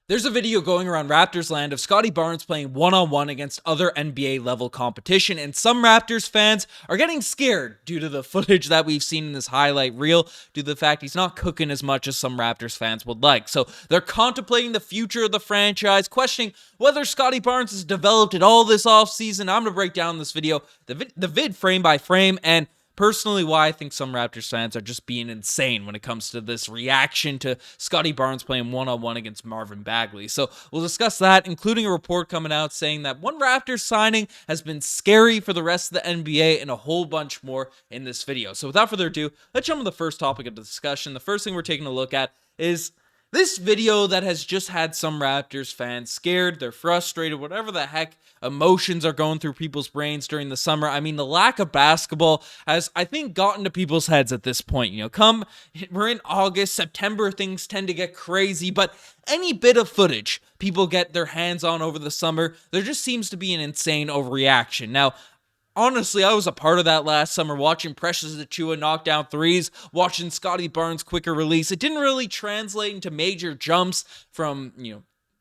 There's a video going around Raptors land of Scottie Barnes playing one-on-one against other NBA level competition, and some Raptors fans are getting scared due to the footage that we've seen in this highlight reel, due to the fact he's not cooking as much as some Raptors fans would like. So they're contemplating the future of the franchise, questioning whether Scottie Barnes has developed at all this offseason. I'm going to break down this video, the vid frame by frame, and personally, why I think some Raptors fans are just being insane when it comes to this reaction to Scottie Barnes playing one-on-one against Marvin Bagley. So we'll discuss that, including a report coming out saying that one Raptors signing has been scary for the rest of the NBA, and a whole bunch more in this video. So without further ado, let's jump to the first topic of the discussion. The first thing we're taking a look at is this video that has just had some Raptors fans scared, they're frustrated, whatever the heck emotions are going through people's brains during the summer. I mean, the lack of basketball has, I think, gotten to people's heads at this point. We're in August, September, things tend to get crazy, but any bit of footage people get their hands on over the summer, there just seems to be an insane overreaction. Now, honestly, I was a part of that last summer, watching Precious Achiuwa knock down threes, watching Scottie Barnes' quicker release. It didn't really translate into major jumps from,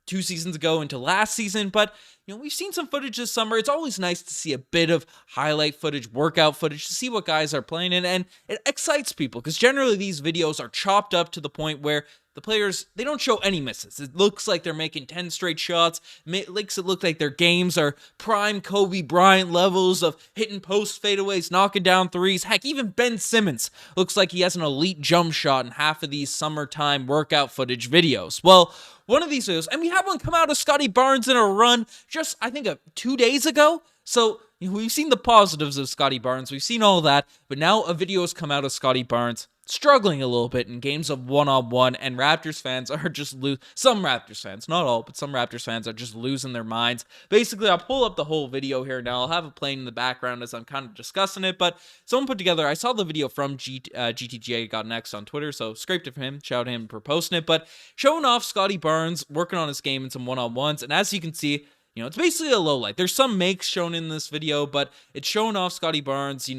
2 seasons ago into last season, but we've seen some footage this summer. It's always nice to see a bit of highlight footage, workout footage, to see what guys are playing in, and it excites people because generally these videos are chopped up to the point where the players, they don't show any misses. It looks like they're making 10 straight shots. Makes it look like their games are prime Kobe Bryant levels of hitting post fadeaways, knocking down threes. Heck, even Ben Simmons looks like he has an elite jump shot in half of these summertime workout footage videos. Well, one of these videos, and we had one come out of Scottie Barnes in a run just, I think, 2 days ago. So we've seen the positives of Scottie Barnes. We've seen all that. But now a video has come out of Scottie Barnes struggling a little bit in games of one-on-one, and Raptors fans are just some Raptors fans, not all, but some Raptors fans are just losing their minds. Basically, I'll pull up the whole video here now. I'll have it playing in the background as I'm kind of discussing it, but someone put together, I saw the video from GTGA Got Next on Twitter, so scraped it from him, shout out to him for posting it, but showing off Scottie Barnes working on his game in some one-on-ones, and as you can see, it's basically a low light. There's some makes shown in this video, but it's showing off Scottie Barnes,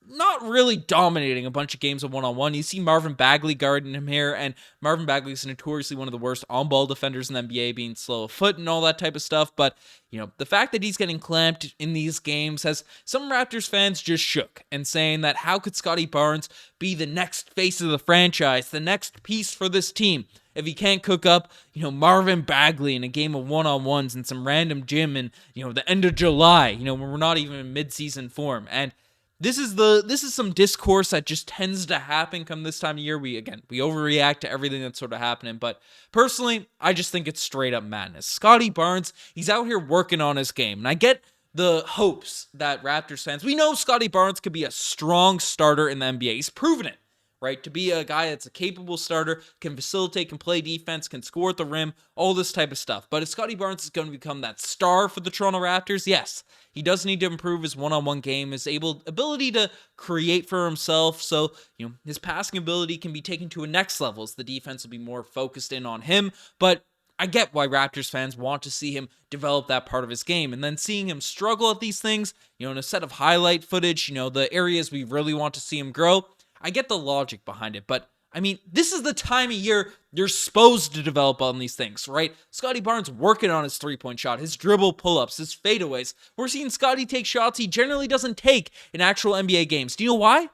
not really dominating a bunch of games of one-on-one. You see Marvin Bagley guarding him here, and Marvin Bagley is notoriously one of the worst on-ball defenders in the NBA, being slow of foot and all that type of stuff, but, the fact that he's getting clamped in these games has some Raptors fans just shook, and saying that how could Scottie Barnes be the next face of the franchise, the next piece for this team, if he can't cook up, Marvin Bagley in a game of one-on-ones in some random gym in, the end of July, when we're not even in mid-season form, and this is some discourse that just tends to happen come this time of year. We overreact to everything that's sort of happening, but personally, I just think it's straight up madness. Scottie Barnes, he's out here working on his game, and I get the hopes that Raptors fans, we know Scottie Barnes could be a strong starter in the NBA. He's proven it, right? To be a guy that's a capable starter, can facilitate, can play defense, can score at the rim, all this type of stuff. But if Scottie Barnes is going to become that star for the Toronto Raptors, yes, he does need to improve his one-on-one game, his ability to create for himself, so his passing ability can be taken to a next level as the defense will be more focused in on him. But I get why Raptors fans want to see him develop that part of his game, and then seeing him struggle at these things, in a set of highlight footage, the areas we really want to see him grow, I get the logic behind it, but I mean, this is the time of year you're supposed to develop on these things, right? Scottie Barnes working on his three-point shot, his dribble pull-ups, his fadeaways. We're seeing Scottie take shots he generally doesn't take in actual NBA games. Do you know why?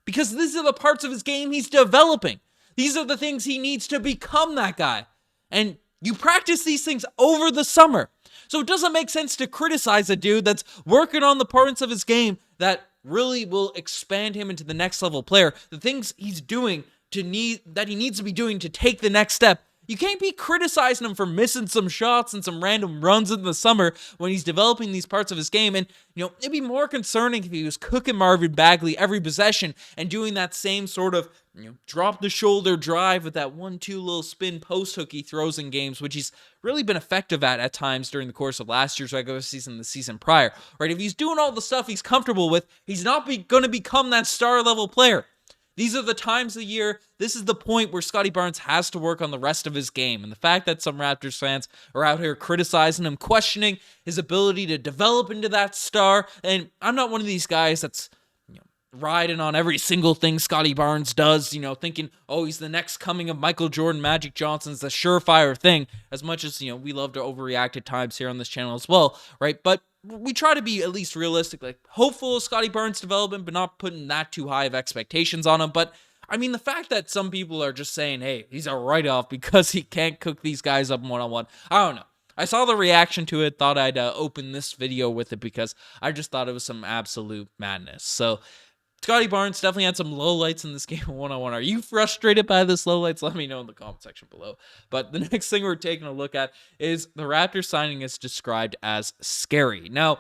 Because these are the parts of his game he's developing. These are the things he needs to become that guy. And you practice these things over the summer. So it doesn't make sense to criticize a dude that's working on the parts of his game that really will expand him into the next level player. The things he's doing that he needs to be doing to take the next step. You can't be criticizing him for missing some shots and some random runs in the summer when he's developing these parts of his game. And, it'd be more concerning if he was cooking Marvin Bagley every possession and doing that same sort of, drop the shoulder drive with that 1-2 little spin post hook he throws in games, which he's really been effective at times during the course of last year's regular season, the season prior, right? If he's doing all the stuff he's comfortable with, he's not going to become that star level player. These are the times of the year, this is the point where Scottie Barnes has to work on the rest of his game. And the fact that some Raptors fans are out here criticizing him, questioning his ability to develop into that star, and I'm not one of these guys that's riding on every single thing Scottie Barnes does, thinking, oh, he's the next coming of Michael Jordan, Magic Johnson's the surefire thing, as much as, we love to overreact at times here on this channel as well, right? But we try to be at least realistic, like hopeful of Scottie Barnes' development, but not putting that too high of expectations on him. But I mean, the fact that some people are just saying, hey, he's a write-off because he can't cook these guys up one-on-one, I don't know. I saw the reaction to it, thought I'd open this video with it because I just thought it was some absolute madness. So Scottie Barnes definitely had some lowlights in this game one-on-one. Are you frustrated by this lowlights? Let me know in the comment section below. But the next thing we're taking a look at is the Raptors signing is described as scary. Now,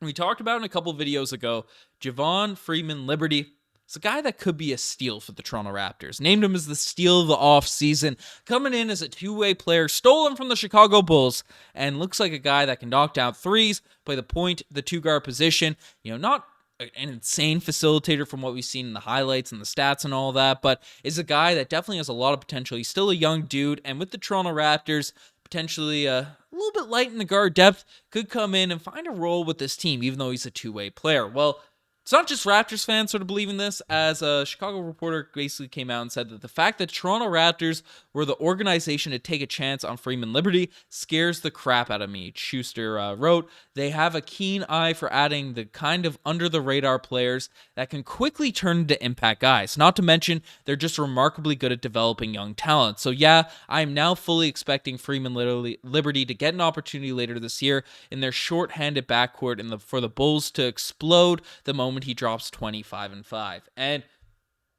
we talked about in a couple videos ago, Javon Freeman-Liberty. It's a guy that could be a steal for the Toronto Raptors. Named him as the steal of the offseason. Coming in as a two-way player, stolen from the Chicago Bulls, and looks like a guy that can knock down threes, play the point, the two-guard position. Not an insane facilitator from what we've seen in the highlights and the stats and all that, but is a guy that definitely has a lot of potential. He's still a young dude, and with the Toronto Raptors, potentially a little bit light in the guard depth, could come in and find a role with this team, even though he's a two-way player. Well, it's not just Raptors fans sort of believing this, as a Chicago reporter basically came out and said that the fact that Toronto Raptors were the organization to take a chance on Freeman-Liberty scares the crap out of me. Schuster wrote, they have a keen eye for adding the kind of under-the-radar players that can quickly turn into impact guys. Not to mention, they're just remarkably good at developing young talent. So yeah, I am now fully expecting Freeman-Liberty to get an opportunity later this year in their short-handed backcourt for the Bulls to explode the moment he drops 25-5. And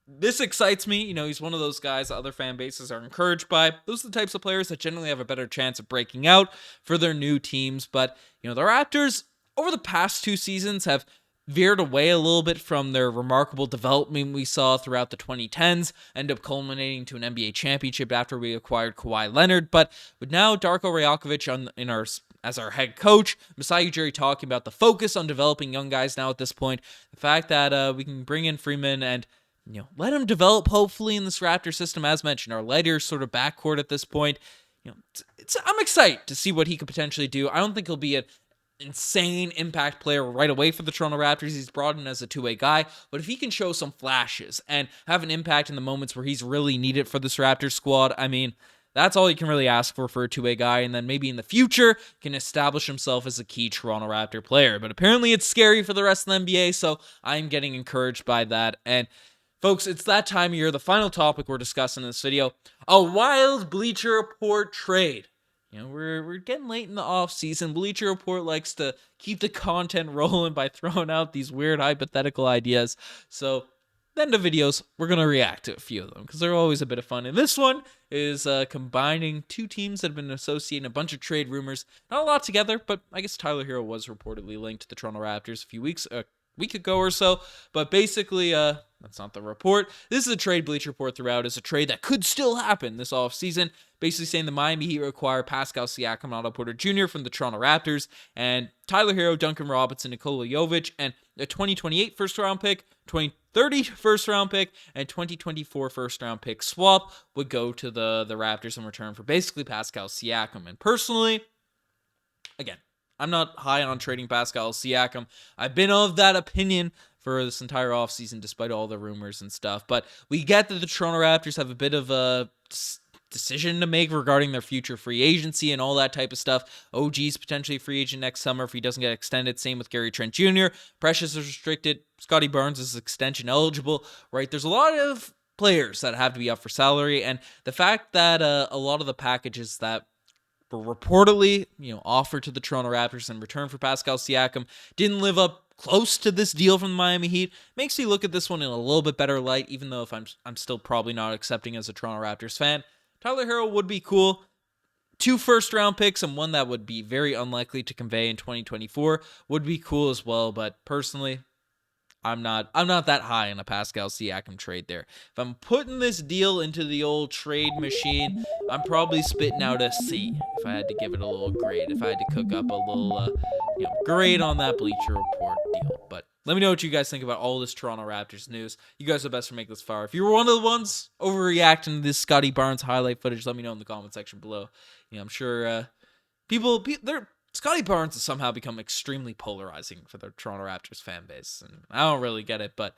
this excites me. He's one of those guys that other fan bases are encouraged by. Those are the types of players that generally have a better chance of breaking out for their new teams. But, the Raptors, over the past 2 seasons, have veered away a little bit from their remarkable development we saw throughout the 2010s, end up culminating to an NBA championship after we acquired Kawhi Leonard. But with now Darko Rajakovic as our head coach, Masai Ujiri talking about the focus on developing young guys now at this point, the fact that we can bring in Freeman and let him develop hopefully in this Raptor system, as mentioned, our lighter sort of backcourt at this point. I'm excited to see what he could potentially do. I don't think he'll be an insane impact player right away for the Toronto Raptors. He's brought in as a two-way guy, but if he can show some flashes and have an impact in the moments where he's really needed for this Raptors squad, I mean, that's all you can really ask for a two-way guy, and then maybe in the future can establish himself as a key Toronto Raptor player. But apparently it's scary for the rest of the NBA, so I'm getting encouraged by that. And folks, it's that time of year. The final topic we're discussing in this video, a wild Bleacher Report trade. We're getting late in the offseason. Bleacher Report likes to keep the content rolling by throwing out these weird hypothetical ideas. So the end of videos, we're going to react to a few of them because they're always a bit of fun. And this one is combining two teams that have been associating a bunch of trade rumors. Not a lot together, but I guess Tyler Hero was reportedly linked to the Toronto Raptors a week ago or so. But basically, that's not the report. This is a trade Bleacher Report throughout. It's a trade that could still happen this offseason. Basically saying the Miami Heat acquire Pascal Siakam and Otto Porter Jr. from the Toronto Raptors, and Tyler Hero, Duncan Robinson, Nikola Jovic, and a 2028 first-round pick, 2030 first-round pick, and 2024 first-round pick swap would go to the Raptors in return for basically Pascal Siakam. And personally, again, I'm not high on trading Pascal Siakam. I've been of that opinion for this entire offseason, despite all the rumors and stuff. But we get that the Toronto Raptors have a bit of a decision to make regarding their future free agency and all that type of stuff. OG's potentially free agent next summer if he doesn't get extended. Same with Gary Trent Jr. Precious is restricted. Scottie Barnes is extension eligible, right? There's a lot of players that have to be up for salary, and the fact that a lot of the packages that were reportedly, offered to the Toronto Raptors in return for Pascal Siakam didn't live up close to this deal from the Miami Heat makes me look at this one in a little bit better light, even though if I'm still probably not accepting as a Toronto Raptors fan. Tyler Hero would be cool. 2 first-round picks and one that would be very unlikely to convey in 2024 would be cool as well, but personally, I'm not that high on a Pascal Siakam trade there. If I'm putting this deal into the old trade machine, I'm probably spitting out a C if I had to give it a little grade, if I had to cook up a little grade on that Bleacher Report deal. But let me know what you guys think about all this Toronto Raptors news. You guys are the best for making this far. If you were one of the ones overreacting to this Scottie Barnes highlight footage, let me know in the comment section below. I'm sure people Scottie Barnes has somehow become extremely polarizing for the Toronto Raptors fan base, and I don't really get it, but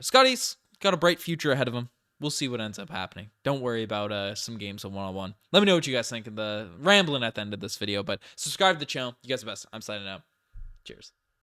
Scottie's got a bright future ahead of him. We'll see what ends up happening. Don't worry about some games of one-on-one. Let me know what you guys think of the rambling at the end of this video, but subscribe to the channel. You guys are the best. I'm signing out. Cheers.